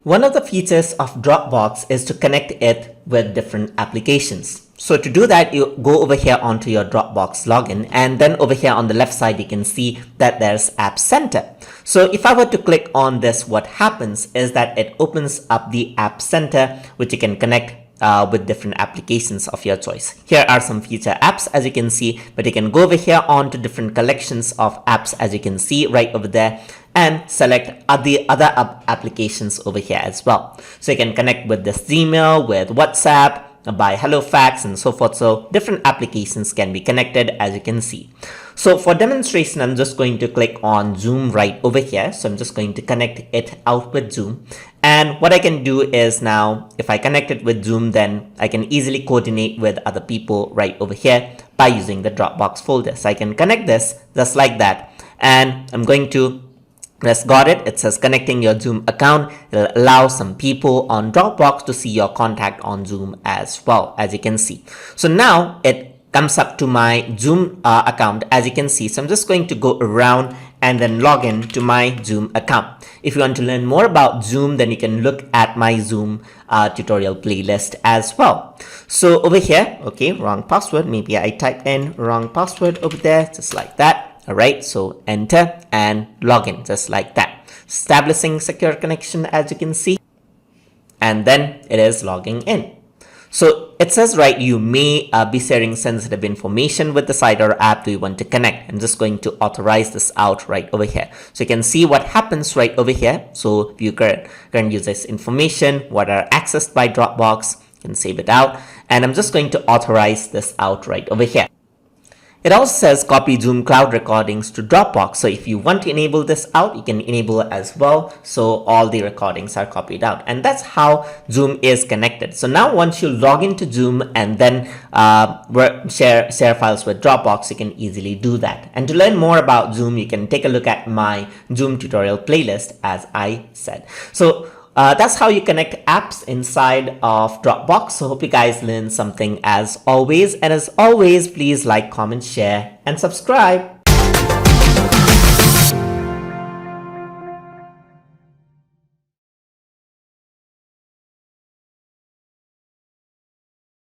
One of the features of Dropbox is to connect it with different applications. So to do that, you go over here onto your Dropbox login, and then over here on the left side, you can see that there's App Center. So if I were to click on this, what happens is that it opens up the App Center, which you can connect with different applications of your choice. Here are some feature apps, as you can see, but you can go over here on to different collections of apps, as you can see right over there, and select other applications over here as well. So you can connect with this Gmail, with WhatsApp, by HelloFax, and so forth. So different applications can be connected, as you can see. So for demonstration, I'm just going to click on Zoom right over here. So I'm just going to connect it out with Zoom. And what I can do is now, if I connect it with Zoom, then I can easily coordinate with other people right over here by using the Dropbox folder. So I can connect this just like that. And I'm going to press got it. It says connecting your Zoom account. It'll allow some people on Dropbox to see your contact on Zoom as well, as you can see. So now it comes up to my Zoom account, as you can see. So I'm just going to go around and then log in to my Zoom account. If you want to learn more about Zoom, then you can look at my Zoom tutorial playlist as well. So over here, okay, wrong password. Maybe I type in wrong password over there, just like that. All right, so enter and log in just like that. Establishing secure connection, as you can see, and then it is logging in. So it says, right, you may be sharing sensitive information with the site or app. Do you want to connect? I'm just going to authorize this out right over here. So you can see what happens right over here. So if you can use this information, what are accessed by Dropbox, you can save it out. And I'm just going to authorize this out right over here. It also says copy Zoom cloud recordings to Dropbox. So if you want to enable this out, you can enable it as well. So all the recordings are copied out. And that's how Zoom is connected. So now once you log into Zoom and then share files with Dropbox, you can easily do that. And to learn more about Zoom, you can take a look at my Zoom tutorial playlist, as I said. So that's how you connect apps inside of Dropbox. So hope you guys learned something as always. And as always, please like, comment, share, and subscribe.